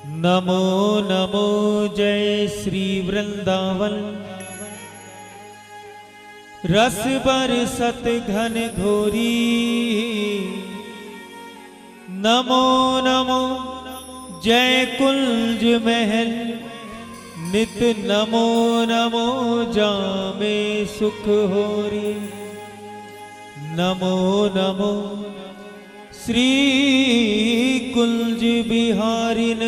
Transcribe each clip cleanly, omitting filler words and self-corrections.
नमो नमो जय श्री वृंदावन। रस बरसत घन घोरी। नमो नमो जय कुंज महल। नित नमो नमो जामे सुख होरी। नमो नमो श्री कुंज बिहारिन।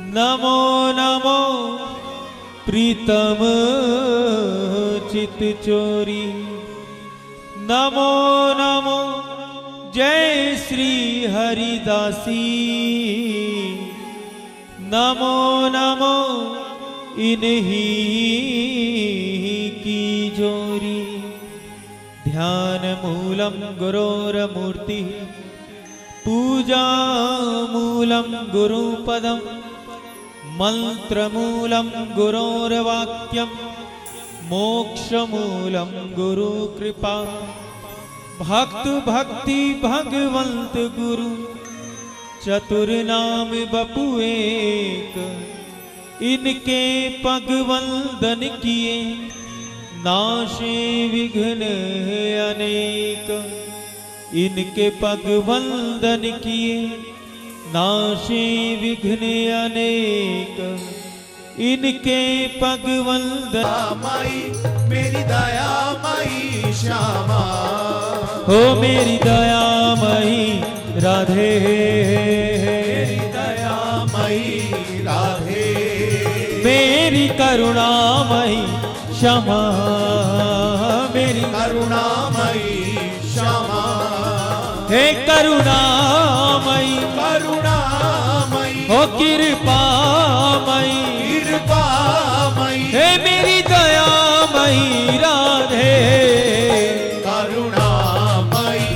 नमो नमो प्रीतम चित चोरी। नमो नमो जय श्री हरिदासी। नमो नमो इन्हीं की जोरी। ध्यान मूलम गुरोरमूर्ति। पूजा मूलम गुरुपदम। मंत्र मूलम गुरोर्वाक्यम। मोक्ष मूलम गुरु कृपा। भक्त भक्ति भगवंत गुरु। चतुर नाम बपु एक। इनके पग वंदन किए। नाशे विघ्न अनेक। इनके पग वंदन किए। नाशे विघ्न अनेक। इनके पग वंदन। माई मेरी दया माई श्यामा। हो मेरी दया मई राधे। मेरी दया मई राधे। मेरी करुणामयी क्षमा। मेरी करुणामयी श्यामा। हे करुणामयी। करुणामयी हो कृपामयी। कृपामयी हे मेरी दयामयी राधे। करुणामयी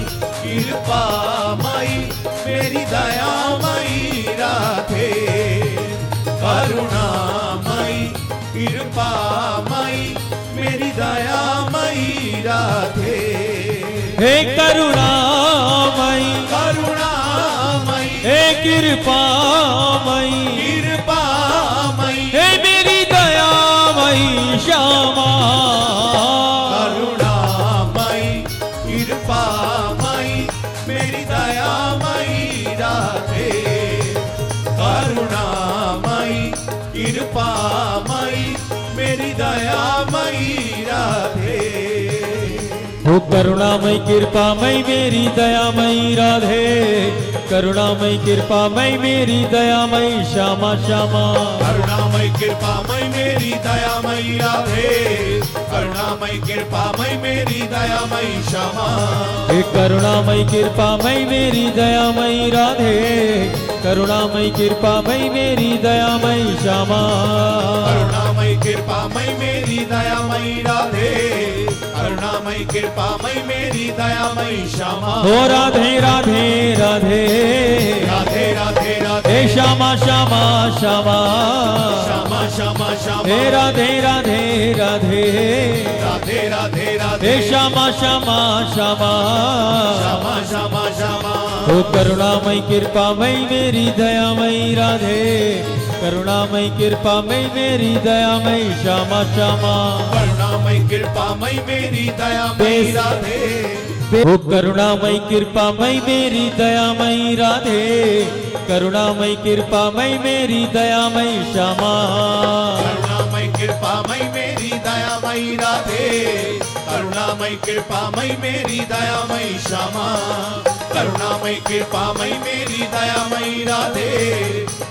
कृपामयी मेरी दयामयी राधे। करुणामयी कृपामयी मेरी दयामयी राधे। हे करुणामयी। करुणामयी हे कृपामयी। कृपामयी हे मेरी दयामयी श्यामा। करुणामयी कृपामयी मेरी दयामयी राधे। करुणामयी कृपामयी मेरी दयामयी राधे। हो करुणामयी कृपामयी मेरी दयामयी राधे। करुणामयी कृपामयी मेरी दयामयी श्यामा श्यामा। करुणामयी कृपामयी मेरी दयामयी राधे। करुणामयी कृपामयी मेरी दयामयी श्यामा। हे करुणामयी कृपामयी मेरी दयामयी राधे। करुणामयी कृपामयी मेरी दयामयी श्यामा। करुणामयी कृपामयी मेरी दयामयी राधे। करुणामयी कृपामयी मेरी दयामयी श्यामा। हो राधे राधे राधे। राधे राधे राधे हे श्यामा श्यामा श्यामा। श्यामा श्यामा श्यामा। हे राधे राधे राधे। राधे राधे राधे हे श्यामा श्यामा श्यामा। श्यामा श्यामा श्यामा। हो करुणामयी कृपामयी मेरी दयामयी राधे। करुणामयी कृपामयी मेरी दयामयी श्यामा श्यामा। करुणामयी कृपामयी मेरी दयामयी राधे। हो करुणामयी कृपामयी मेरी दयामयी राधे। करुणामयी कृपामयी मेरी दयामयी श्यामा। करुणामयी कृपामयी मेरी दयामयी राधे। करुणामयी कृपामयी मेरी दयामयी श्यामा। करुणामयी कृपामयी मेरी दयामयी राधे।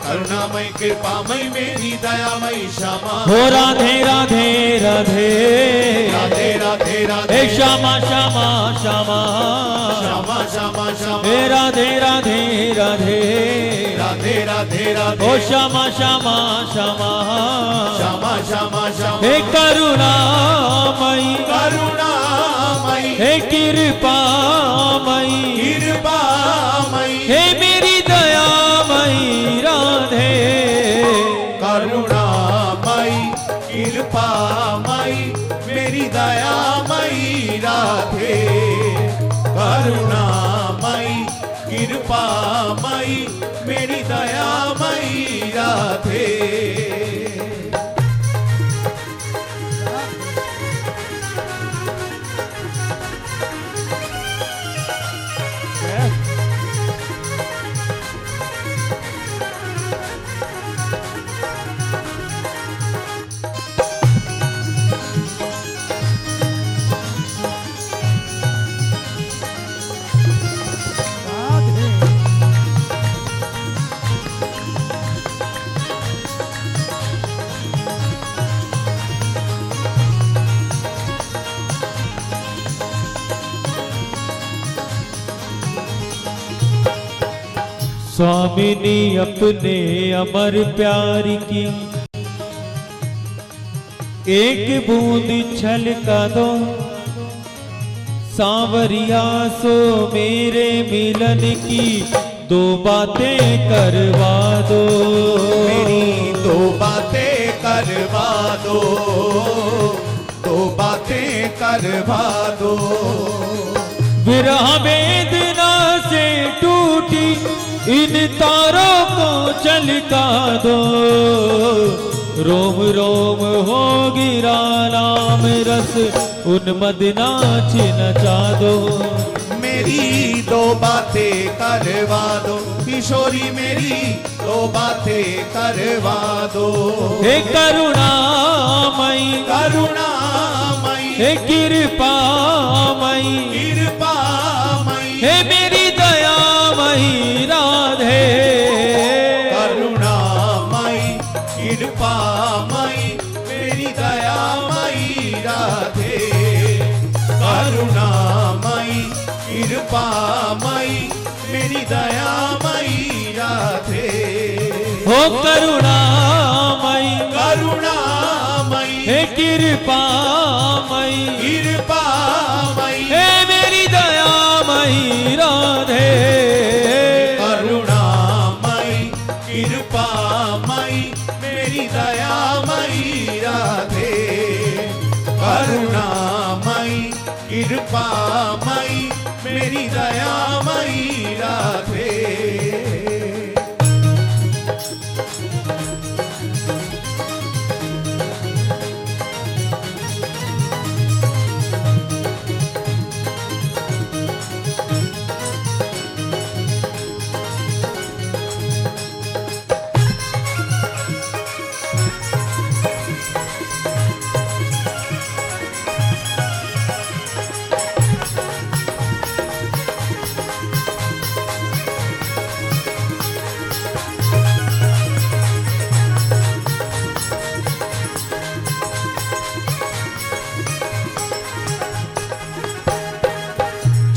करुणामयी कृपामयी मेरी दयामयी श्यामा। हो राधे राधे राधे। राधे राधे राधे हे श्यामा श्यामा श्यामा। श्यामा श्यामा श्यामा। हे राधे राधे राधे। राधे राधे राधे हो श्यामा श्यामा श्यामा। श्यामा श्यामा श्यामा। हे करुणामयी। करुणामयी हे कृपामयी। कृपामयी हे मेरी दयामयी राधे। करुणामयी कृपामयी मेरी दयामयी राधे। करुणामयी कृपामयी करुणामयी मेरी दयामयी राधे। स्वामिनी अपने अमर प्यार की एक बूंद छलका दो, सांवरिया सो मेरे मिलन की दो बातें करवा दो। मेरी दो बातें करवा दो, दो बातें करवा दो। विरह वेदना से टूटी इन तारों को चलका दो, रोम रोम हो गिरा नाम रस उन्मद नाच नचा दो। मेरी दो बातें करवा दो किशोरी, मेरी दो बातें करवा दो। हे करुणामयी करुणामयी हे कृपामयी कृपामयी हे मेरी दयामयी राधे। करुणामयी कृपामयी मेरी दयामयी राधे। करुणामयी कृपामयी मेरी दयामयी राधे। हो करुणामयी करुणामयी हे कृपामयी कृपामयी हे मेरी दयामयी राधे। करुणामयी कृपामयी मेरी दयामयी राधे। करुणामयी कृपामयी मेरी दयामयी राधे।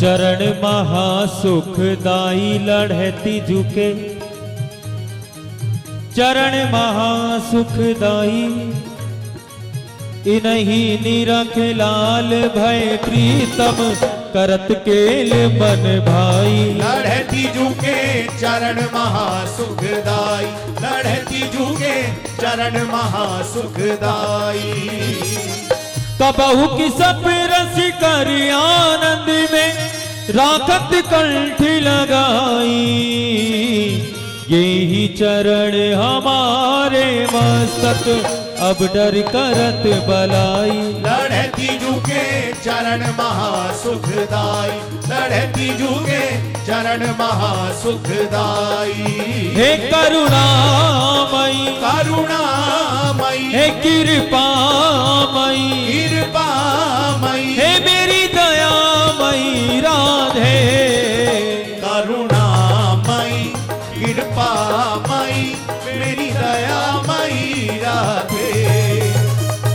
चरण महासुखदाई लढ़ती झुके, चरण महासुखदाई इन्हीं निरख लाल भय प्रीतम करत केल मन भाई। लढ़ती झुके चरण महासुखदाई, लढ़ती झुके चरण महासुखदाई। कबहु की सब रस कर आनंद में राखत कंठ लगाई, यही चरण हमारे मस्तक अब डर करत बलाई। लढ़ती झुके चरण महासुखदाई, लढ़ती झुके चरण महासुखदाई। हे करुणामयी करुणामयी हे कृपामयी कृपामयी हे मेरी दयामयी राधे। करुणामयी कृपामयी मेरी दयामयी राधे।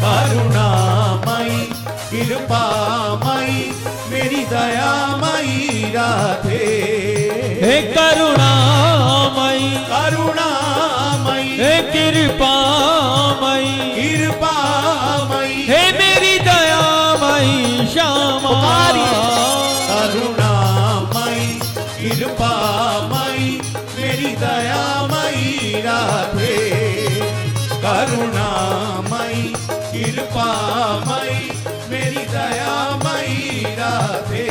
करुणामयी कृपामयी मेरी दयामयी राधे। हे करुणामयी करुणामयी हे कृपामयी कृपामयी हे मेरी दयामयी श्यामा। करुणामयी कृपामयी मेरी दयामयी राधे। करुणामयी कृपामयी मेरी दयामयी राधे।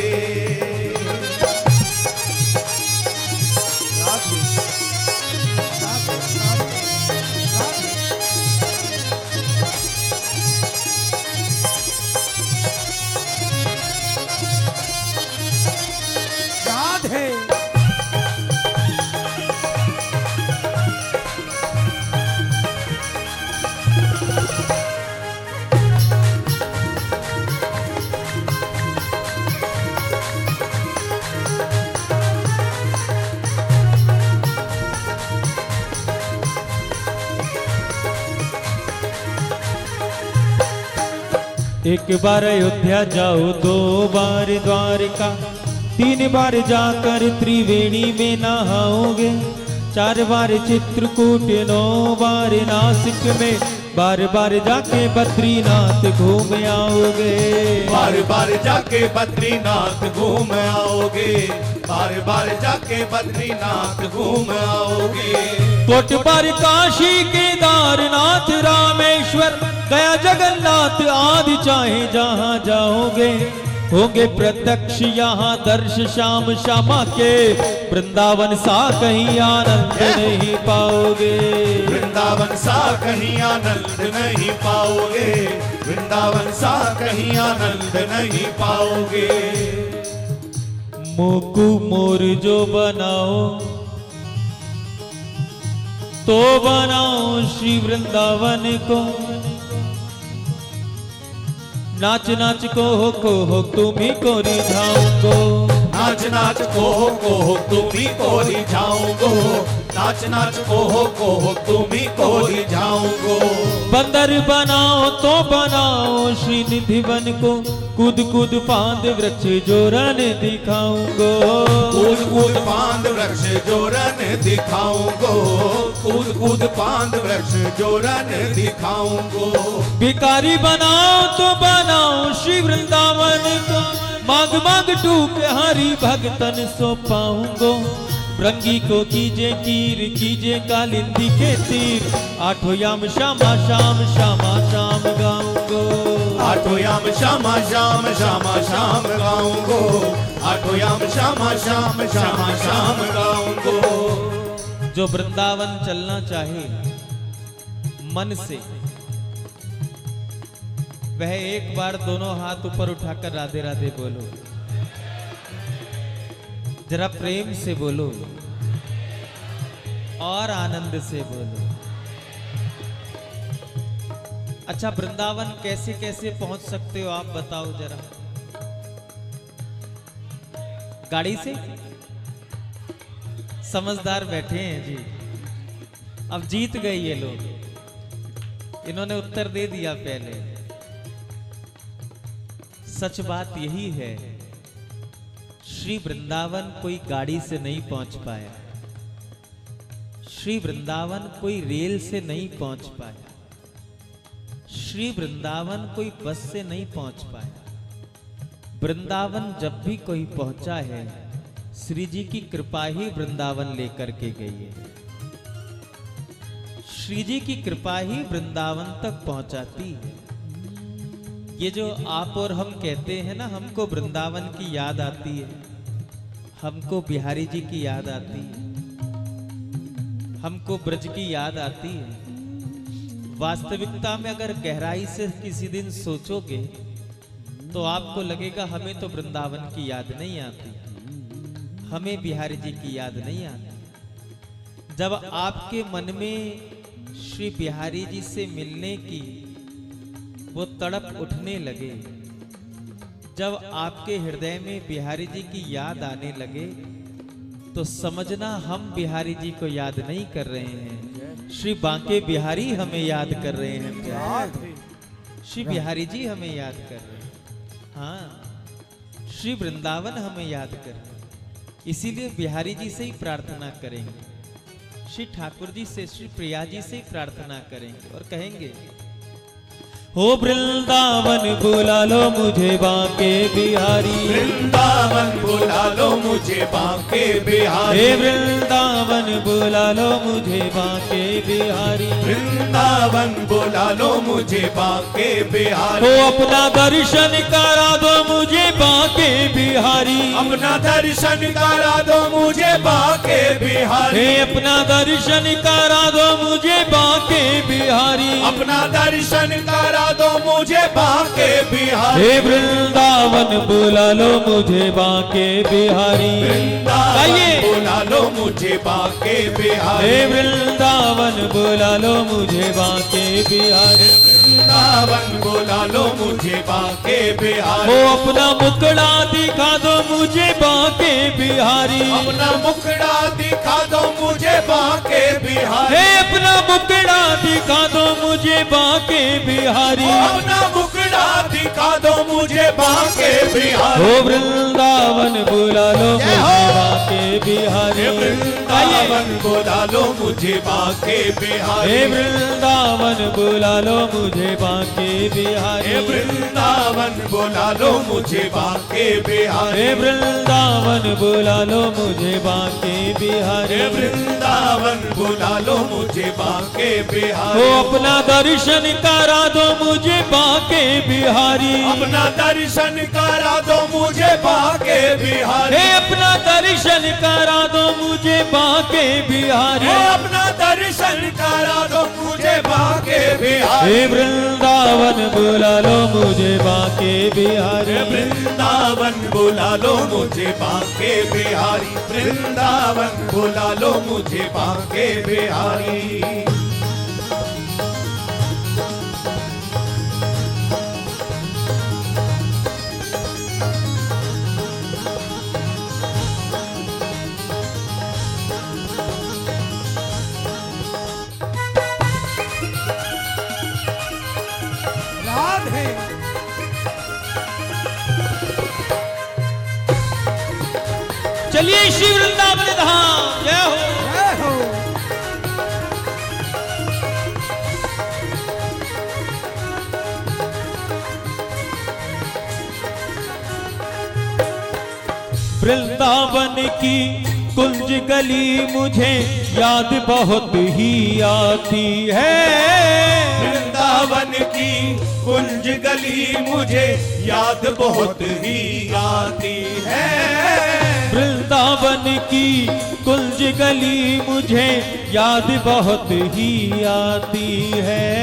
एक बार अयोध्या जाओ, 2 बार द्वारका, 3 बार जाकर त्रिवेणी में नहाओगे, 4 बार चित्रकूट, 9 बार नासिक में, बार बार जाके बद्रीनाथ घूम आओगे। बार बार जाके बद्रीनाथ घूम आओगे, बार बार जाके बद्रीनाथ घूम आओगे। कोट बार काशी केदारनाथ रामेश्वर गया जगन्नाथ आदि चाहे जहाँ जाओगे, होंगे प्रत्यक्ष यहाँ दर्श श्याम श्यामा के, वृंदावन सा कहीं आनंद नहीं पाओगे। वृंदावन सा कहीं आनंद नहीं पाओगे, वृंदावन सा कहीं आनंद नहीं पाओगे। मोकू मोर जो बनाओ तो बनाओ श्री वृंदावन को, नाच नाच को हो तुम्ही को रिझाऊंगो, नाच नाच को तुम्ही को रिझाऊंगो, नाच नाच को तुम्ही को रिझाऊंगो। बंदर बनाओ तो बनाओ श्री निधिवन को, कूद कूद फांद वृक्ष जोरन दिखाऊंगो, कूद कूद फांद वृक्ष जोरन दिखाऊंगो, कूद कूद फांद वृक्ष जोरन दिखाऊंगो। भिखारी बनाओ तो बनाओ श्री वृंदावन को, मांग मांग टूक हरि भगतन सो पाऊंगो, भृंगी को कीजे कीर कीजे कालिंदी के तीर, 8 याम श्यामा श्याम श्यामा श्याम गाऊंगो, 8 याम श्यामा श्याम श्यामा श्याम गाऊंगो, 8 याम श्यामा श्याम श्यामा श्याम गाऊंगो। जो वृंदावन चलना चाहे मन से, वह एक बार दोनों हाथ ऊपर उठाकर राधे राधे बोलो, जरा प्रेम से बोलो और आनंद से बोलो। अच्छा, वृंदावन कैसे कैसे पहुंच सकते हो आप बताओ जरा। गाड़ी से? समझदार बैठे हैं जी, अब जीत गए ये लोग, इन्होंने उत्तर दे दिया पहले। सच बात यही है, श्री वृंदावन कोई गाड़ी से नहीं पहुंच पाया, श्री वृंदावन कोई रेल से नहीं पहुंच पाया, श्री वृंदावन कोई बस से नहीं पहुंच पाया। वृंदावन जब भी कोई पहुंचा है, श्री जी की कृपा ही वृंदावन लेकर के गई है, श्री जी की कृपा ही वृंदावन तक पहुंचाती है। ये जो आप और हम कहते हैं ना, हमको वृंदावन की याद आती है, हमको बिहारी जी की याद आती है, हमको ब्रज की याद आती है। वास्तविकता में अगर गहराई से किसी दिन सोचोगे तो आपको लगेगा हमें तो वृंदावन की याद नहीं आती, हमें बिहारी जी की याद नहीं आती। जब आपके मन में श्री बिहारी जी से मिलने की वो तड़प उठने लगे, जब आपके हृदय में बिहारी जी की याद आने लगे, तो समझना हम बिहारी जी को याद नहीं कर रहे हैं, श्री बांके बिहारी हमें याद कर रहे हैं। श्री बिहारी जी हमें याद कर रहे हैं, हाँ, श्री वृंदावन हमें याद कर रहे हैं। इसीलिए बिहारी जी से ही प्रार्थना करेंगे, श्री ठाकुर जी से, श्री प्रिया जी से ही प्रार्थना करेंगे और कहेंगे, हो वृंदावन बुला लो मुझे बांके बिहारी, वृंदावन बुला लो मुझे बांके बिहारी, हे वृंदावन बुला लो मुझे बांके बिहारी, वृंदावन बुला लो मुझे बांके बिहारी। हो अपना दर्शन करा दो मुझे बांके बिहारी, अपना दर्शन करा दो मुझे बांके बिहारी, हे अपना दर्शन करा दो मुझे बांके बिहारी, अपना दर्शन करा दो मुझे बांके बिहारी। हे वृंदावन बुला लो मुझे बांके बिहारी, वृंदावन बुला लो मुझे बांके बिहारी, हे वृंदावन बुला लो मुझे बांके बिहारी, वृंदावन बुला लो मुझे बांके बिहारी। हो अपना मुखड़ा दिखा दो मुझे बांके बिहारी, अपना मुखड़ा दिखा दो मुझे बांके बिहारी, बिहारी। हे अपना मुखड़ा दिखा दो मुझे बांके बिहारी। अपना मुखड़ा दिखा दो मुझे बांके बिहारी। ओ वृंदावन बुला लो मुझे बांके बिहारी। वृंदावन बुला लो मुझे बांके बिहारी। हे वृंदावन बुला लो मुझे बांके बिहारी। वृंदावन बुला लो मुझे बांके बिहारी। हे वृंदावन बुला लो मुझे बांके बिहारी। वृंदावन बुला लो मुझे बांके बिहारी। ओ अपना दर्शन करा दो मुझे बांके बिहारी। अपना दर्शन करा दो मुझे बांके बिहारी। हे अपना दर्शन करा दो मुझे बांके बिहारी। अपना दर्शन करा दो मुझे बांके बिहारी। हे वृंदावन बुला लो मुझे बांके बिहारी। वृंदावन बुला लो मुझे बांके बिहारी। वृंदावन बुला लो मुझे बांके बिहारी। राधे चलिए श्री वृंदावन धाम जय हो। जय हो। वृंदावन की कुंज गली मुझे याद बहुत ही आती है। वृंदावन की कुंज गली मुझे याद बहुत ही आती है। वृंदावन की कुंज गली मुझे याद बहुत ही आती है।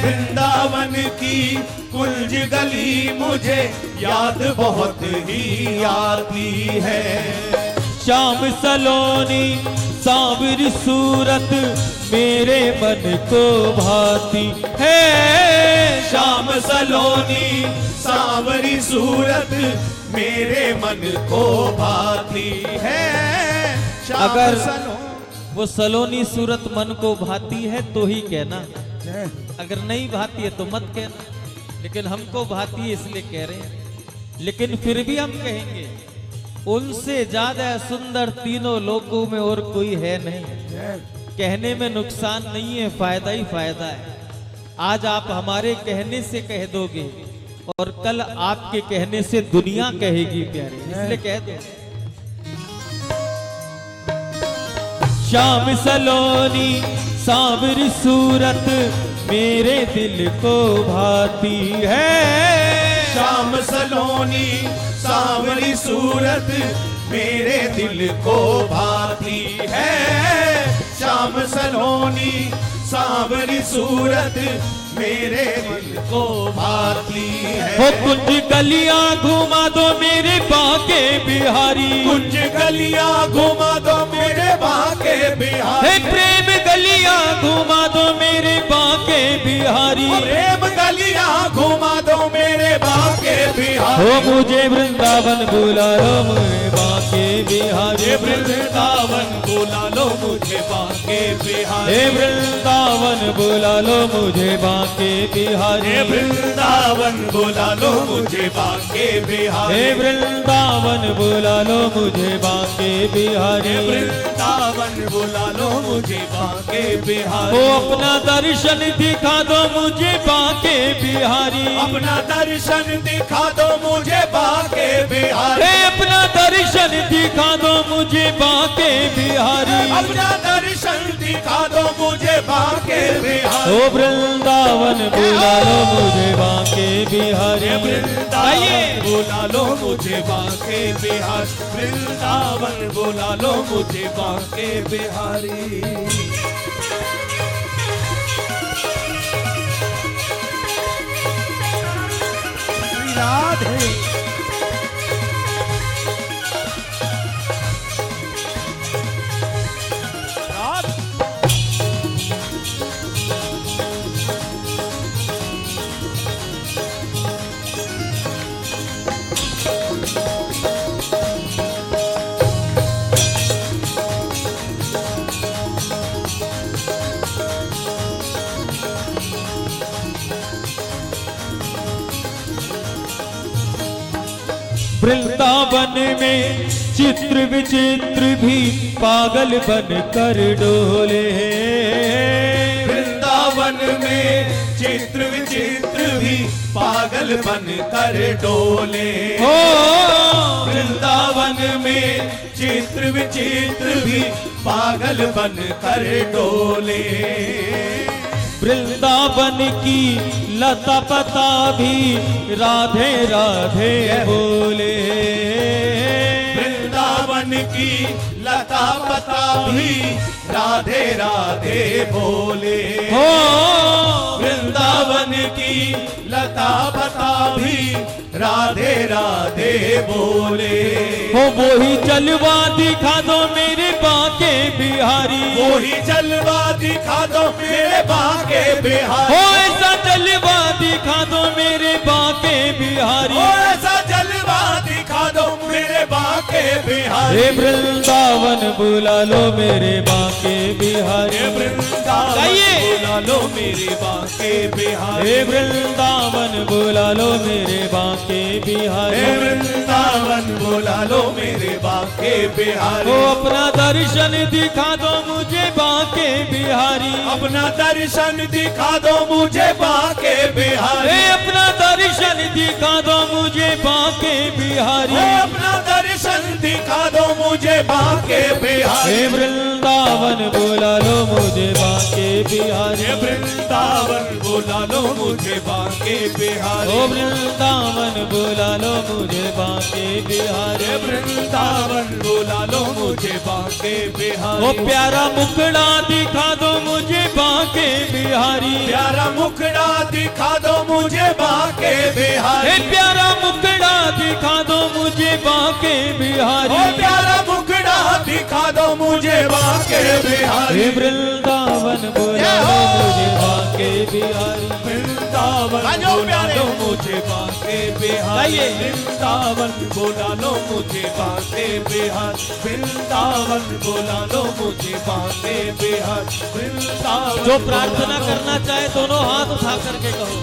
वृंदावन की कुंज गली मुझे याद बहुत ही आती है। श्याम सलोनी सांवरी सूरत मेरे मन को भाती है। श्याम सलोनी सांवरी सूरत मेरे मन को भाती है। श्याम अगर सलो- वो सलोनी सूरत मन को भाती है तो ही कहना, अगर नहीं भाती है तो मत कहना। लेकिन हमको भाती है इसलिए कह रहे हैं। लेकिन फिर भी हम कहेंगे उनसे ज्यादा सुंदर तीनों लोगों में और कोई है नहीं। कहने में नुकसान नहीं है, फायदा ही फायदा है। आज आप हमारे कहने से कह दोगे और कल आपके कहने से दुनिया कहेगी प्यारे, इसलिए कह दो। श्याम सलोनी सांवरी सूरत मेरे दिल को भाती है। श्याम सलोनी सांवरी सूरत मेरे दिल को भाती है। श्याम सलोनी सांवरी सूरत मेरे दिल को भाती हो है। कुंज गलियां घुमा दो मेरे बांके बिहारी। कुंज गलियां घुमा दो मेरे बांके बिहारी। हे प्रेम गलियां घुमा दो मेरे बांके बिहारी। प्रेम गलियां घुमा दो मेरे बांके बिहारी। हो मुझे वृंदावन बुला लो मुझे बांके बिहारी। वृंदावन बुला लो मुझे बांके बिहारी। हे वृंदावन बुला लो मुझे बांके बिहारी। वृंदावन बुला लो मुझे बांके बिहारी। हे वृंदावन बुला लो मुझे बांके बिहारी। वृंदावन बुला लो मुझे बांके हो बिहारी। अपना दर्शन दिखा दो मुझे बांके बिहारी। अपना दर्शन दिखा दो मुझे बांके बिहारी। हे अपना दर्शन दिखा दो मुझे बांके बिहारी। अपना दर्शन दिखा दो मुझे बांके बिहारी। ओ वृंदावन बुला लो मुझे बांके बिहारी। वृंदावन बुला लो मुझे बांके बिहारी। वृंदावन बुला लो मुझे बांके बिहारी। राधे वृंदावन में चित्र विचित्र भी पागल बन कर डोले। वृंदावन में चित्र विचित्र भी पागल बन कर डोले। हो वृंदावन में चित्र विचित्र भी पागल बन कर डोले। वृंदावन की लता पता भी राधे राधे बोले। वृंदावन की लता पता भी राधे राधे बोले। हो वृंदावन की लता पता भी राधे राधे बोले। हो वही जलवा दिखा दो मेरे बाके बिहारी। वही जलवा दिखा दो मेरे बाके बिहारी। हो ऐसा जलवा दिखा दो मेरे बाके बिहारी। ओ ऐसा जलवा दिखा दो मेरे बाके बिहारी। हे वृंदावन बुला लो मेरे बाके बिहारी। हे वृंदावन बुला लो मेरे बाके बिहारी। हे वृंदावन बुला लो मेरे बाके बिहारी। हे वृंदावन बुला लो मेरे बाके बिहारी। हो अपना दर्शन दिखा दो मुझे बाके बिहारी। अपना दर्शन दिखा दो मुझे बाके बिहारी। हे अपना दर्शन दिखा दो मुझे बाके बिहारी। हे अपना दर्शन दिखा दो मुझे बाके बिहारी। हे वृंदावन बुला लो मुझे बाके बिहारी। हे वृंदावन बुला लो मुझे बाके बिहारी। ओ वृंदावन बुला लो मुझे बाके बिहारी। हे वृंदावन बुला लो मुझे बाके बिहारी। ओ प्यारा मुखड़ा दिखा दो मुझे बाके बिहारी। प्यारा मुखड़ा दिखा दो मुझे बाके बिहारी। हे प्यारा मुखड़ा दिखा दो मुझे बाके बिहारी। ओ प्यारा मुखड़ा दिखा दो मुझे बाके बिहारी। हे वृंदावन बुला लो मुझे बाके बिहारी। वृंदावन बुला लो मुझे बाके बिहारी। वृंदावन बुला लो मुझे बाके बिहारी। वृंदावन बुला लो मुझे बाके बिहारी। वृंदावन जो प्रार्थना करना चाहे दोनों हाथ उठा करके कहो।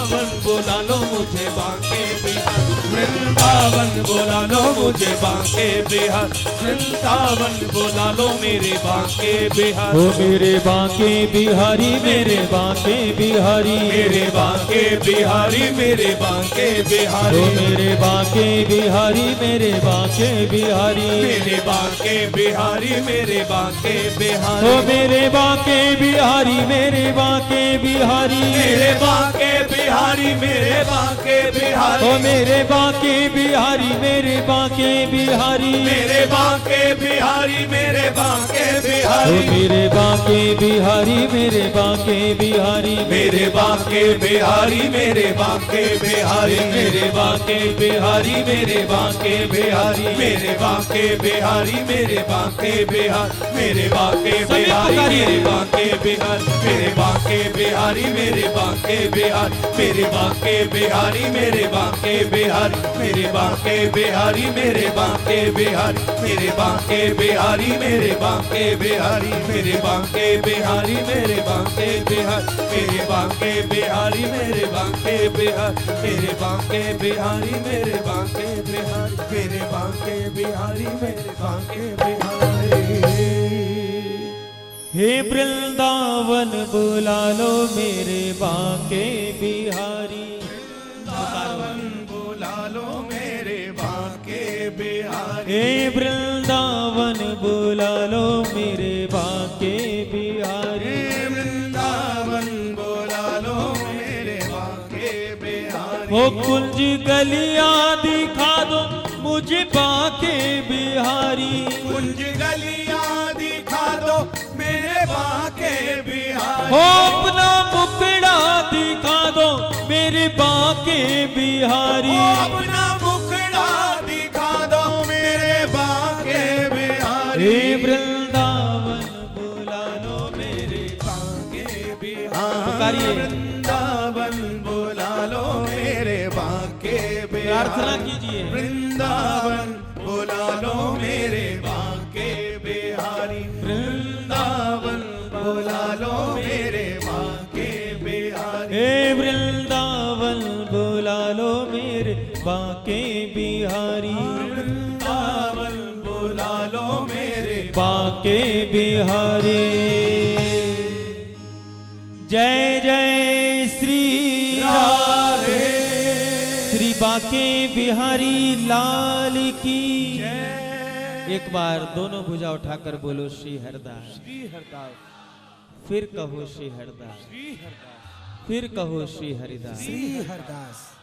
वृंदावन बुला लो मुझे बाके बिहारी। वृंदावन बुला लो मुझे बाके बिहारी। वृंदावन बुला लो मेरे बाके बिहारी। ओ मेरे बाके बिहारी मेरे बाके बिहारी। मेरे बाके बिहारी मेरे बाके बिहारी। ओ मेरे बाके बिहारी मेरे बाके बिहारी। मेरे बाके बिहारी मेरे बाके बिहारी। ओ मेरे बाके बिहारी मेरे बाके बिहारी। मेरे बाके बिहारी मेरे बाके बिहारी। ओ मेरे बाके बिहारी मेरे बाके बिहारी। मेरे बाके बिहारी मेरे बाके ओ बिहारी। मेरे बाके बिहारी मेरे बाके बिहारी। मेरे बाके बिहारी मेरे बाके बिहारी। मेरे बाके बिहारी मेरे बाके बिहारी। मेरे बाके बिहारी मेरे बाके बिहारी। मेरे बाके बिहारी मेरे बाके बिहारी। मेरे बाके बिहारी मेरे बाके बिहारी। मेरे बाके बिहारी मेरे बाके बिहारी। मेरे बाके बिहारी मेरे बाके बिहारी। मेरे बाके बिहारी मेरे बाके बिहारी। मेरे बाके बिहारी मेरे बाके बिहारी। मेरे बाके बिहारी मेरे बाके बिहारी। मेरे बाके बिहारी मेरे बाके बिहारी। मेरे बाके बिहारी मेरे बाके बिहारी। हे वृंदावन बुला लो मेरे बाके बिहारी। वृंदावन बुला लो मेरे बाके बिहारी। हे वृंदावन बुला लो मेरे बाके बिहारी। वृंदावन बुला लो मेरे बाके बिहारी। हो कुंज गलियां दिखा दो मुझे बाके बिहारी। कुंज गलियां दिखा दो मेरे बाके बिहारी। हो अपना मुखड़ा दिखा दो मेरे बाके बिहारी। अपना मुखड़ा दिखा दो मेरे बाके बिहारी। हे वृंदावन बुला लो मेरे बाके बिहारी। पुकारिए। वृंदावन बुला लो मेरे बाके बिहारी। प्रार्थना कीजिए। वृंदावन बुला लो मेरे बाके बिहारी। वृंदावन बुला लो मेरे बाके बिहारी। हे वृंदावन बुला लो मेरे बाके बिहारी। बांके बिहारी। जय जय श्री राधे। श्री बांके बिहारी लाल की। एक बार दोनों भुजा उठाकर बोलो श्री हरदास। श्री हरदास। फिर कहो श्री हरदास। श्री हरदास। फिर कहो श्री हरिदास। श्री हरदास।